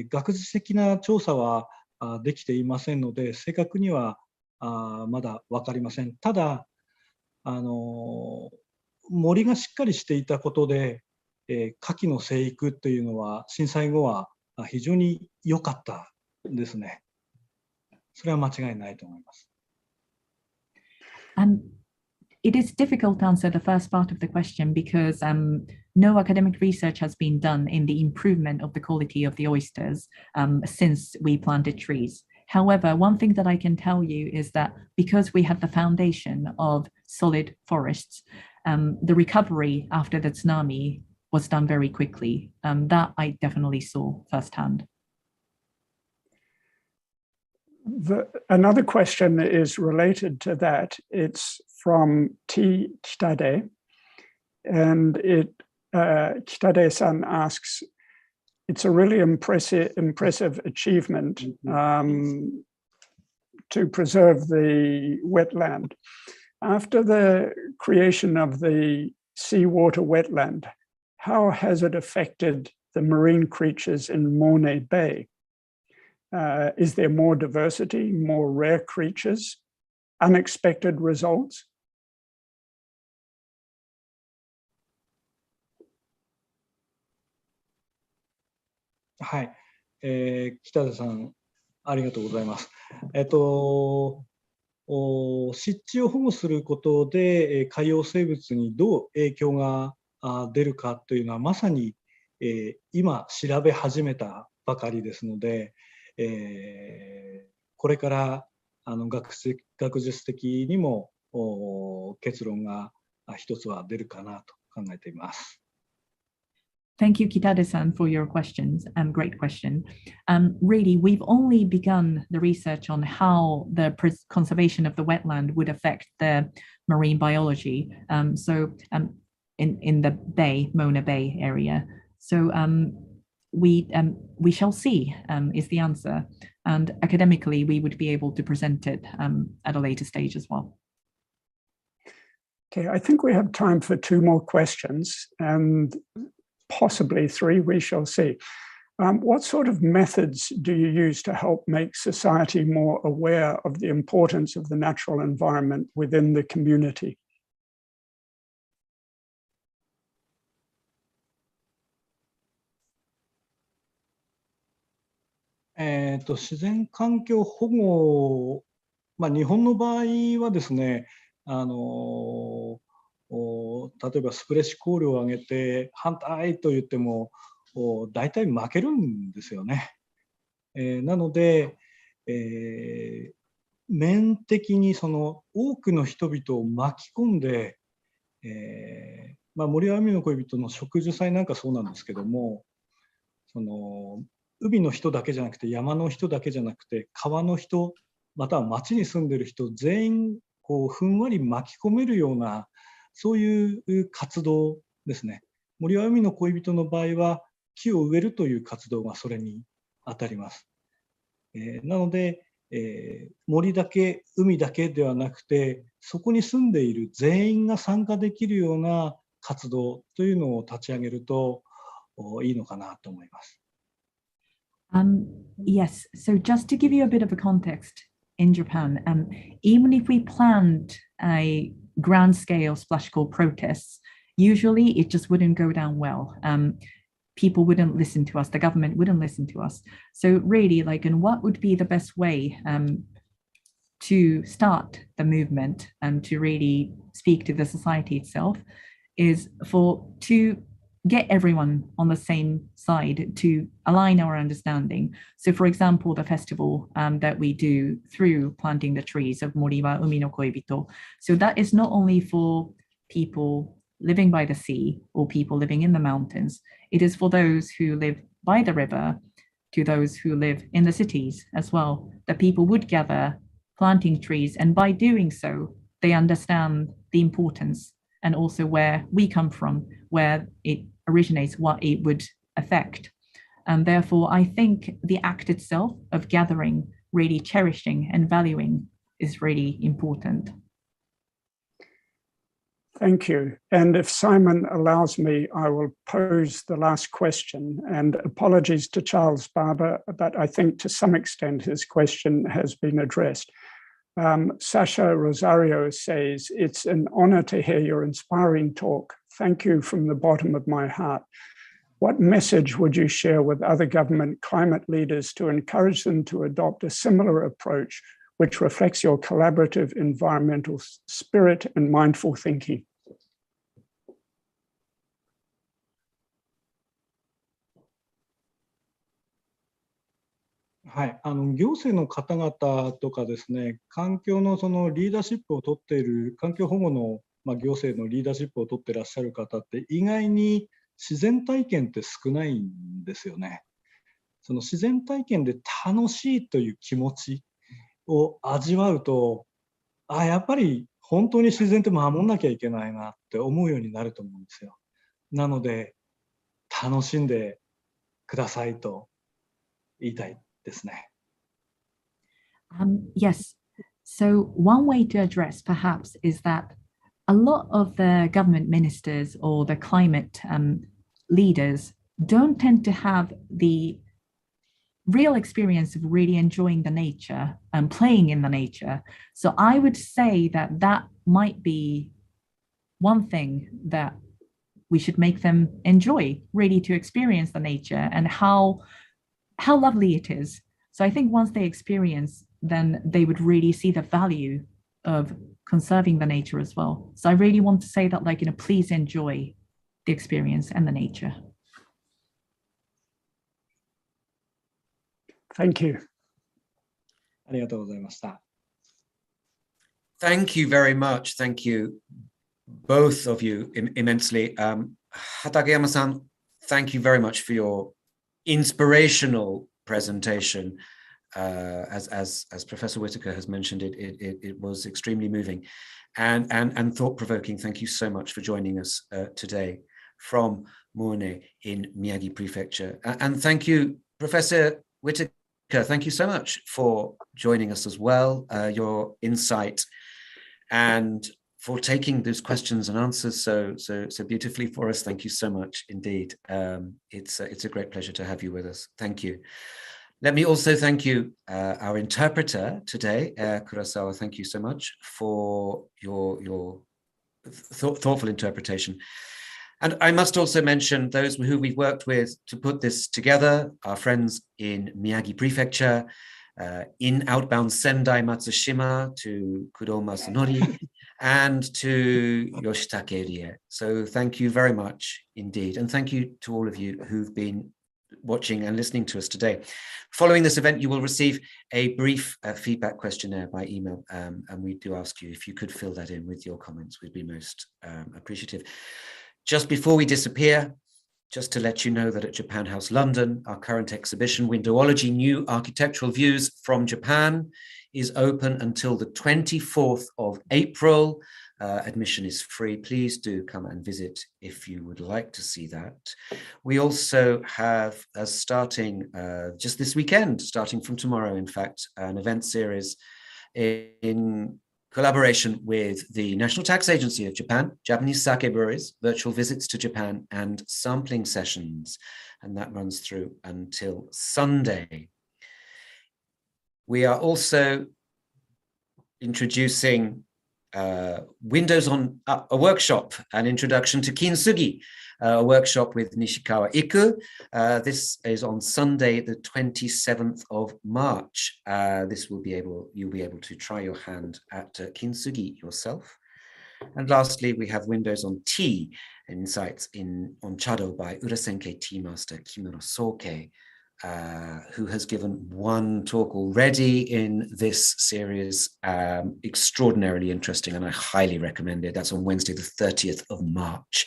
学術的な調査はできていませんので、正確にはまだ分かりません。ただ森がしっかりしていたことで、牡蠣の生育というのは震災後は非常に良かったですね。それは間違いないと思います。It is difficult to answer the first part of the question because no academic research has been done in the improvement of the quality of the oysters since we planted trees. However, one thing that I can tell you is that because we had the foundation of solid forests, the recovery after the tsunami was done very quickly. That I definitely saw firsthand. Another question is related to that. It's from T. Kitade, and it Kitade-san asks, it's a really impressive achievement to preserve the wetland. After the creation of the seawater wetland, how has it affected the marine creatures in Moune Bay? Is there more diversity, more rare creatures, unexpected results?はい、北田さん、ありがとうございます。湿地を保護することで海洋生物にどう影響が出るかというのはまさに今調べ始めたばかりですので、これから学術的にも結論が一つは出るかなと考えています。Thank you, Kitade-san, for your questions. Great question. Really, we've only begun the research on how the conservation of the wetland would affect the marine biology. In the Bay, Moune Bay area. So we shall see is the answer. And academically, we would be able to present it at a later stage as well. Okay, I think we have time for 2 more questions and possibly 3, we shall see. What sort of methods do you use to help make society more aware of the importance of the natural environment within the community? 自然環境保護、日本の場合はですね、例えばスプレッシュコールを上げて反対と言っても大体負けるんですよね。なので、面的にその多くの人々を巻き込んで、森は海の恋人の植樹祭なんかそうなんですけども、その海の人だけじゃなくて山の人だけじゃなくて川の人または町に住んでる人全員こうふんわり巻き込めるようなそういう活動ですね。森は海の恋人の場合は木を植えるという活動がそれに当たります。なので、森だけ海だけではなくてそこに住んでいる全員が参加できるような活動というのを立ち上げるといいのかなと思います。Yes, so just to give you a bit of a context in Japan, even if we planned a grand scale splash called protests, usually it just wouldn't go down well. People wouldn't listen to us, the government wouldn't listen to us. So really, and what would be the best way to start the movement and to really speak to the society itself is to get everyone on the same side, to align our understanding. So for example, the festival that we do through planting the trees of Mori-wa-Umi-no-Koibito. So that is not only for people living by the sea or people living in the mountains. It is for those who live by the river to those who live in the cities as well. The people would gather planting trees, and by doing so, they understand the importance and also where we come from, where it originates, what it would affect. And therefore, I think the act itself of gathering, really cherishing and valuing is really important. Thank you. And if Simon allows me, I will pose the last question. And apologies to Charles Barber, but I think to some extent his question has been addressed. Sasha Rosario says, it's an honor to hear your inspiring talk. Thank you from the bottom of my heart. What message would you share with other government climate leaders to encourage them to adopt a similar approach which reflects your collaborative environmental spirit and mindful thinking? はい、行政の方々とかですね、環境のそのリーダーシップを取っている、環境保護の、行政のリーダーシップを取っていらっしゃる方って意外に自然体験って少ないんですよね。その自然体験で楽しいという気持ちを味わうと、やっぱり本当に自然って守んなきゃいけないなって思うようになると思うんですよ。なので、楽しんでくださいと言いたいですね。Yes. So one way to address perhaps is that a lot of the government ministers or the climate leaders don't tend to have the real experience of really enjoying the nature and playing in the nature. So I would say that that might be one thing that we should make them enjoy, really to experience the nature and how lovely it is. So I think once they experience, then they would really see the value of conserving the nature as well. So I really want to say that, like, please enjoy the experience and the nature. Thank you. ありがとうございました。Thank you very much. Thank you, both of you, immensely. Hatakeyama-san, thank you very much for your inspirational presentation. As Professor Whitaker has mentioned, it was extremely moving and thought-provoking. Thank you so much for joining us today from Moune in Miyagi Prefecture. And thank you, Professor Whitaker. Thank you so much for joining us as well, your insight and for taking those questions and answers so beautifully for us. Thank you so much indeed. It's a great pleasure to have you with us. Thank you. Let me also thank you, our interpreter today, Kurosawa. Thank you so much for your thoughtful interpretation. And I must also mention those who we've worked with to put this together, our friends in Miyagi Prefecture, in outbound Sendai Matsushima, to Kudo Masanori, and to Yoshitake Rie. So thank you very much indeed. And thank you to all of you who've been watching and listening to us today. Following this event, you will receive a brief feedback questionnaire by email. And we do ask you if you could fill that in with your comments. We'd be most appreciative. Just before we disappear, just to let you know that at Japan House London, our current exhibition, Windowology, New Architectural Views from Japan, is open until the 24th of April. Admission is free. Please do come and visit if you would like to see that. We also have, starting just this weekend, starting from tomorrow, in fact, an event series in collaboration with the National Tax Agency of Japan, Japanese sake breweries, virtual visits to Japan and sampling sessions. And that runs through until Sunday. We are also introducing Windows on a workshop, an introduction to kintsugi, a workshop with Nishikawa Iku. This is on Sunday, the 27th of March. You'll be able to try your hand at kintsugi yourself. And lastly, we have Windows on Tea, insights on Chado by Urasenke Tea Master Kimura Soke, who has given one talk already in this series, extraordinarily interesting, and I highly recommend it. That's on Wednesday, the 30th of March.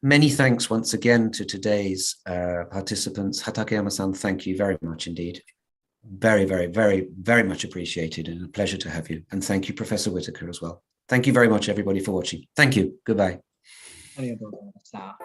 Many thanks once again to today's participants. Hatakeyama-san, thank you very much indeed. Very, very, very, very much appreciated, and a pleasure to have you. And thank you, Professor Whitaker, as well. Thank you very much, everybody, for watching. Thank you. Goodbye. ありがとうございました。